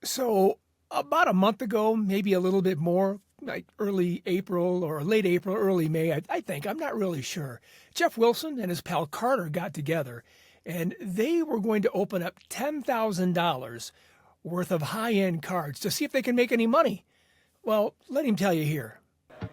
So about a month ago, maybe a little bit more, like early April or late April, early May, I think, I'm not really sure. Geoff Wilson and his pal Carter got together and they were going to open up $10,000 worth of high-end cards to see if they can make any money. Well, let him tell you here.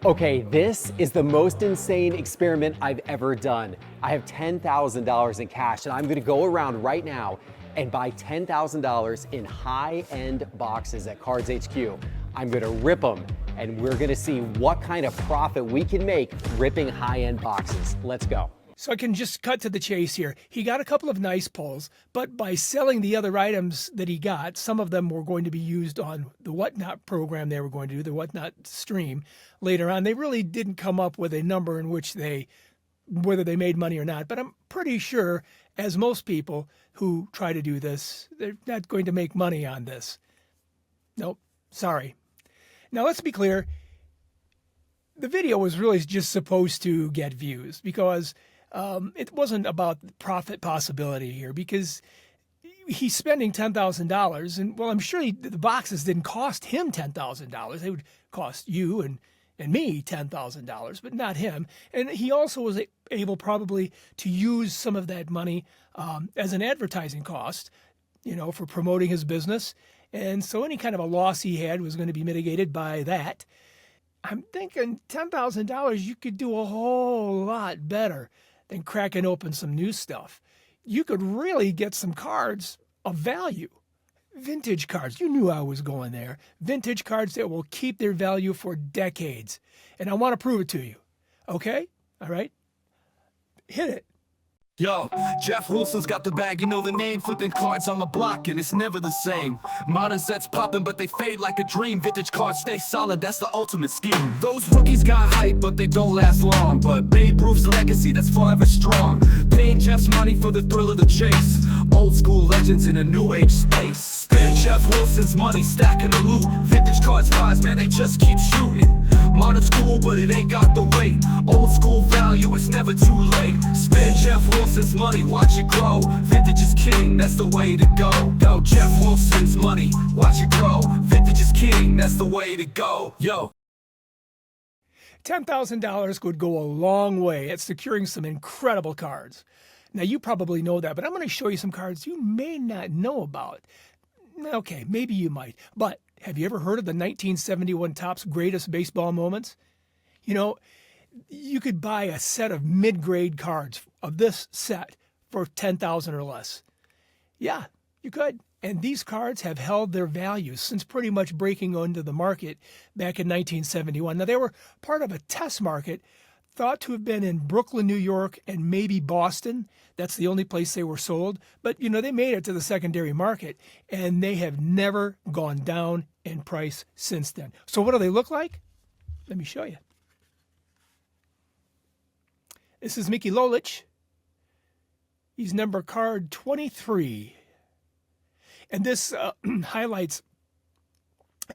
Okay, this is the most insane experiment I've ever done. I have $10,000 in cash and I'm gonna go around right now and buy $10,000 in high-end boxes at Cards HQ. I'm gonna rip them and we're gonna see what kind of profit we can make ripping high-end boxes. Let's go. So I can just cut to the chase here. He got a couple of nice pulls, but by selling the other items that he got, some of them were going to be used on the Whatnot program they were going to do, the Whatnot stream later on. They really didn't come up with a number in which whether they made money or not, but I'm pretty sure, as most people who try to do this, they're not going to make money on this. Nope, sorry. Now let's be clear. The video was really just supposed to get views because it wasn't about profit possibility here, because he's spending $10,000 and, well, I'm sure the boxes didn't cost him $10,000. They would cost you and me $10,000, but not him. And he also was able probably to use some of that money as an advertising cost, for promoting his business. And so any kind of a loss he had was going to be mitigated by that. I'm thinking $10,000, you could do a whole lot better than cracking open some new stuff. You could really get some cards of value. Vintage cards. You knew I was going there. Vintage cards that will keep their value for decades. And I want to prove it to you. Okay? All right? Hit it. Yo, Geoff Wilson's got the bag, you know the name. Flipping cards on the block and it's never the same. Modern sets popping but they fade like a dream. Vintage cards stay solid, that's the ultimate scheme. Those rookies got hype but they don't last long. But Babe Ruth's legacy, that's forever strong. Paying Geoff's money for the thrill of the chase. Old school legends in a new age space. Spend Geoff Wilson's money, stacking the loot. Vintage cards rise, man, they just keep shooting. Modern's cool but it ain't got the weight. Old school value, it's never too late. Spend Geoff Wilson's money, watch it grow. Vintage is king, that's the way to go. Yo, Geoff Wilson's money, watch it grow. Vintage is king, that's the way to go. Yo. $10,000 could go a long way at securing some incredible cards. Now, you probably know that, but I'm going to show you some cards you may not know about. Okay, maybe you might, but have you ever heard of the 1971 Topps Greatest Baseball Moments? You could buy a set of mid-grade cards of this set for $10,000 or less. Yeah, you could. And these cards have held their value since pretty much breaking onto the market back in 1971. Now, they were part of a test market thought to have been in Brooklyn, New York, and maybe Boston. That's the only place they were sold. But, they made it to the secondary market, and they have never gone down in price since then. So what do they look like? Let me show you. This is Mickey Lolich. He's number card 23. And this highlights,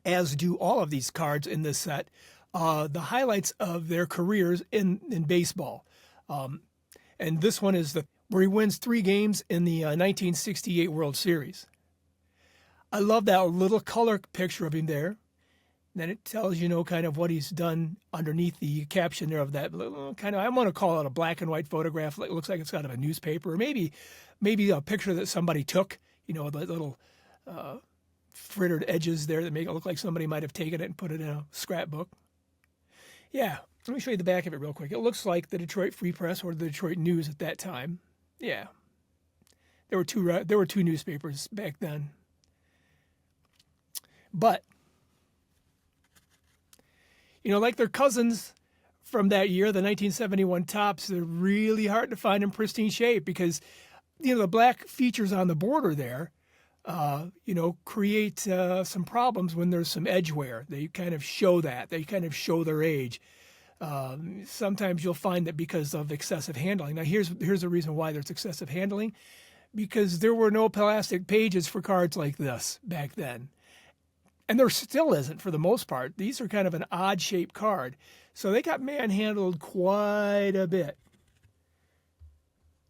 as do all of these cards in this set, the highlights of their careers in baseball. And this one is where he wins 3 games in the 1968 World Series. I love that little color picture of him there. Then it tells kind of what he's done underneath the caption there of that little kind of, I want to call it a black and white photograph. It looks like it's out of a newspaper, or maybe a picture that somebody took, the little frittered edges there that make it look like somebody might have taken it and put it in a scrapbook. Yeah, let me show you the back of it real quick. It looks like the Detroit Free Press or the Detroit News at that time. Yeah, there were two newspapers back then. But like their cousins from that year, the 1971 Topps, they're really hard to find in pristine shape because, the black features on the border there, create some problems when there's some edge wear. They kind of show that. They kind of show their age. Sometimes you'll find that because of excessive handling. Now, here's the reason why there's excessive handling. Because there were no plastic pages for cards like this back then. And there still isn't for the most part. These are kind of an odd-shaped card. So they got manhandled quite a bit.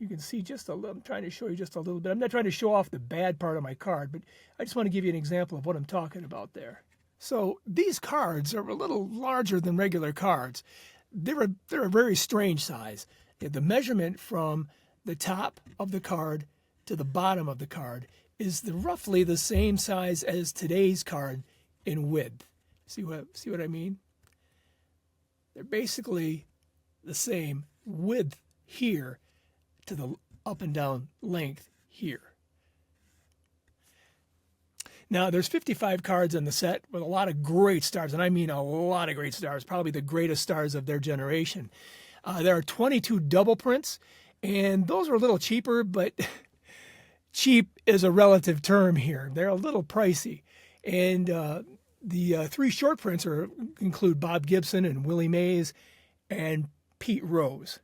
you can see just a little. I'm trying to show you just a little bit. I'm not trying to show off the bad part of my card, but I just want to give you an example of what I'm talking about there. So these cards are a little larger than regular cards. They're a very strange size. The measurement from the top of the card to the bottom of the card is roughly the same size as today's card in width. See what I mean? They're basically the same width here to the up and down length here. Now, there's 55 cards in the set with a lot of great stars, and I mean a lot of great stars, probably the greatest stars of their generation. There are 22 double prints, and those are a little cheaper, but cheap is a relative term here. They're a little pricey. And the 3 short prints include Bob Gibson and Willie Mays and Pete Rose.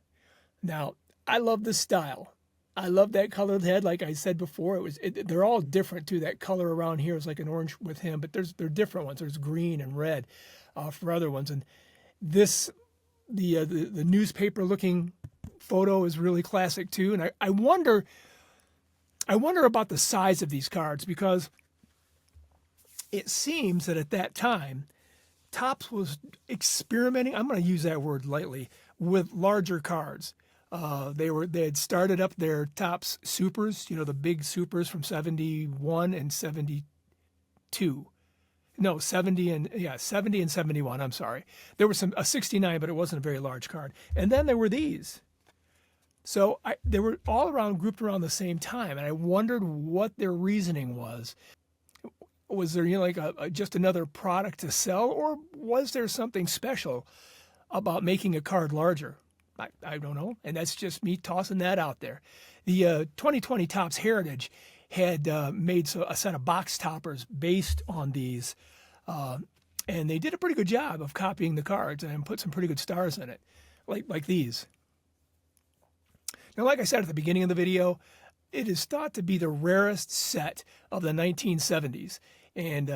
Now, I love this style. I love that colored head. Like I said before, they're all different too. That color around here is like an orange with him, but they're different ones. There's green and red for other ones. And this, the newspaper looking photo is really classic too. And I wonder about the size of these cards, because it seems that at that time, Topps was experimenting, I'm going to use that word lightly, with larger cards. They had started up their Topps Supers, the big Supers from 71 and 72. No, 70 and 71, I'm sorry. There was a 69, but it wasn't a very large card. And then there were these. So they were all grouped around the same time, and I wondered what their reasoning was. Was there just another product to sell, or was there something special about making a card larger? I don't know, and that's just me tossing that out there. The 2020 Topps Heritage had made a set of box toppers based on these, and they did a pretty good job of copying the cards and put some pretty good stars in it, like these. Now, like I said at the beginning of the video, it is thought to be the rarest set of the 1970s. And,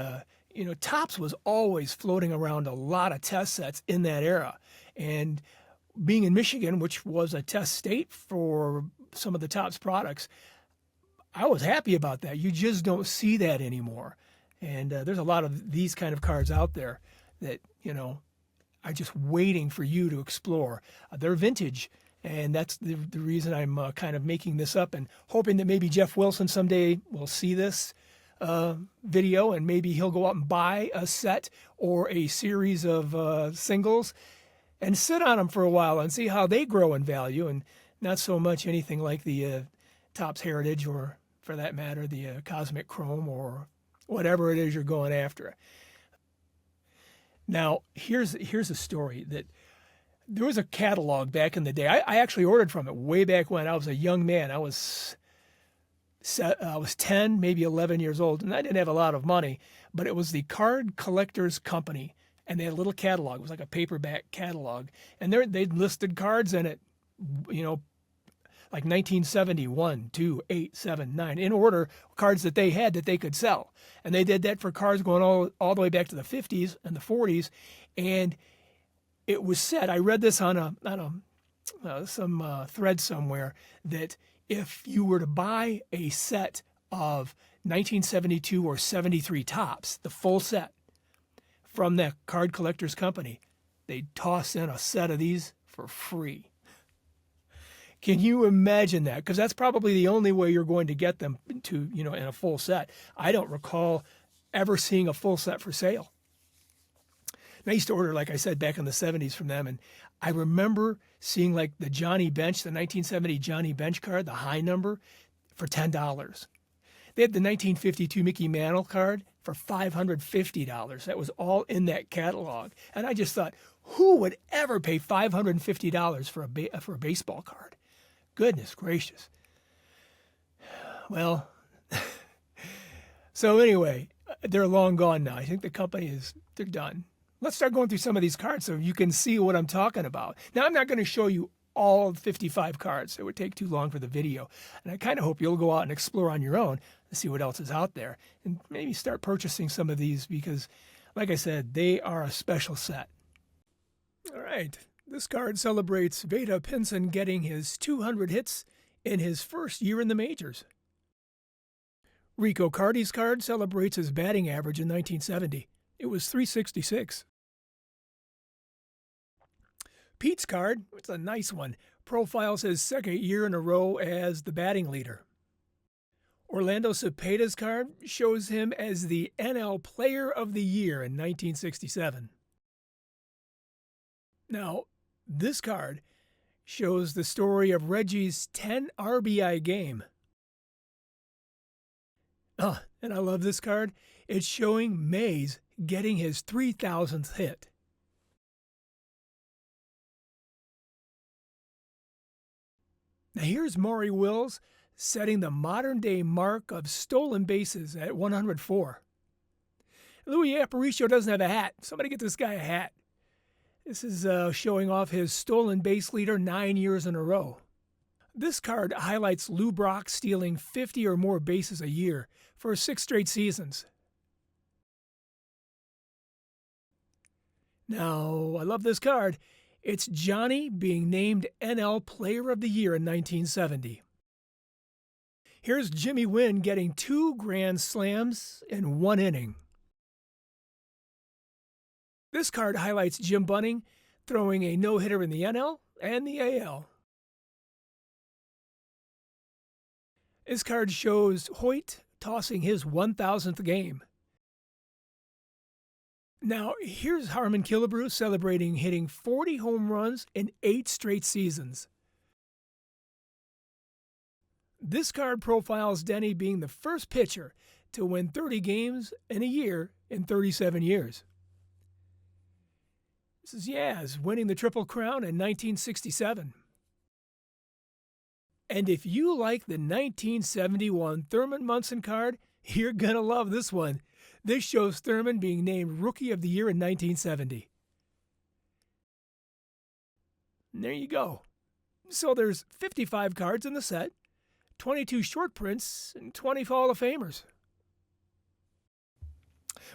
Topps was always floating around a lot of test sets in that era. And being in Michigan, which was a test state for some of the Topps products, I was happy about that. You just don't see that anymore. And there's a lot of these kind of cards out there that, are just waiting for you to explore. They're vintage. And that's the reason I'm kind of making this up and hoping that maybe Geoff Wilson someday will see this video, and maybe he'll go out and buy a set or a series of singles and sit on them for a while and see how they grow in value, and not so much anything like the Topps Heritage, or for that matter, the Cosmic Chrome, or whatever it is you're going after. Now, here's a story that there was a catalog back in the day. I actually ordered from it way back when I was a young man. I was 10, maybe 11 years old, and I didn't have a lot of money, but it was the Card Collectors Company, and they had a little catalog. It was like a paperback catalog, and they'd listed cards in it, like 1971, 2, 8, 7, 9, in order, cards that they had that they could sell. And they did that for cards going all the way back to the 50s and the 40s, and it was said, I read this on some thread somewhere, that if you were to buy a set of 1972 or 73 Topps, the full set, from that Card Collectors Company, they'd toss in a set of these for free. Can you imagine that? Because that's probably the only way you're going to get them to, in a full set. I don't recall ever seeing a full set for sale. And I used to order, like I said, back in the 70s from them, and I remember seeing like the Johnny Bench, the 1970 Johnny Bench card, the high number, for $10. They had the 1952 Mickey Mantle card for $550. That was all in that catalog. And I just thought, who would ever pay $550 for a baseball card? Goodness gracious. Well, so anyway, they're long gone now. I think the company they're done. Let's start going through some of these cards so you can see what I'm talking about. Now, I'm not going to show you all 55 cards. It would take too long for the video. And I kind of hope you'll go out and explore on your own and see what else is out there. And maybe start purchasing some of these because, like I said, they are a special set. All right. This card celebrates Veda Pinson getting his 200 hits in his first year in the majors. Rico Cardi's card celebrates his batting average in 1970. It was .366. Pete's card, it's a nice one, profiles his second year in a row as the batting leader. Orlando Cepeda's card shows him as the NL Player of the Year in 1967. Now, this card shows the story of Reggie's 10 RBI game. Oh, and I love this card. It's showing Mays getting his 3,000th hit. Now here's Maury Wills setting the modern-day mark of stolen bases at 104. Louis Aparicio doesn't have a hat. Somebody get this guy a hat. This is showing off his stolen base leader 9 years in a row. This card highlights Lou Brock stealing 50 or more bases a year for 6 straight seasons. Now, I love this card. It's Johnny being named NL Player of the Year in 1970. Here's Jimmy Wynn getting 2 grand slams in 1 inning. This card highlights Jim Bunning throwing a no-hitter in the NL and the AL. This card shows Hoyt tossing his 1,000th game. Now, here's Harmon Killebrew celebrating hitting 40 home runs in 8 straight seasons. This card profiles Denny being the first pitcher to win 30 games in a year in 37 years. This is Yaz winning the Triple Crown in 1967. And if you like the 1971 Thurman Munson card, you're going to love this one. This shows Thurman being named Rookie of the Year in 1970. And there you go. So there's 55 cards in the set, 22 short prints, and 20 Hall of Famers.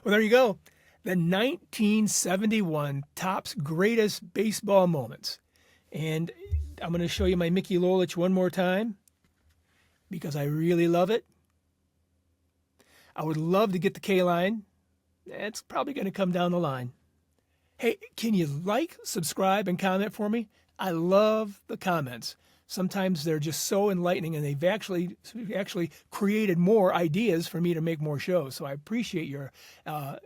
Well, there you go. The 1971 Topps Greatest Baseball Moments. And I'm going to show you my Mickey Lolich one more time because I really love it. I would love to get the K-line. It's probably going to come down the line. Hey, can you like, subscribe, and comment for me? I love the comments. Sometimes they're just so enlightening, and they've actually created more ideas for me to make more shows. So I appreciate your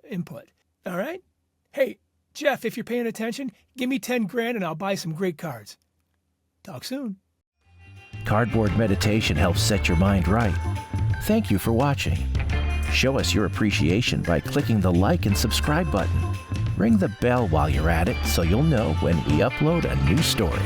input. All right? Hey, Geoff, if you're paying attention, give me 10 grand and I'll buy some great cards. Talk soon. Cardboard meditation helps set your mind right. Thank you for watching. Show us your appreciation by clicking the like and subscribe button. Ring the bell while you're at it so you'll know when we upload a new story.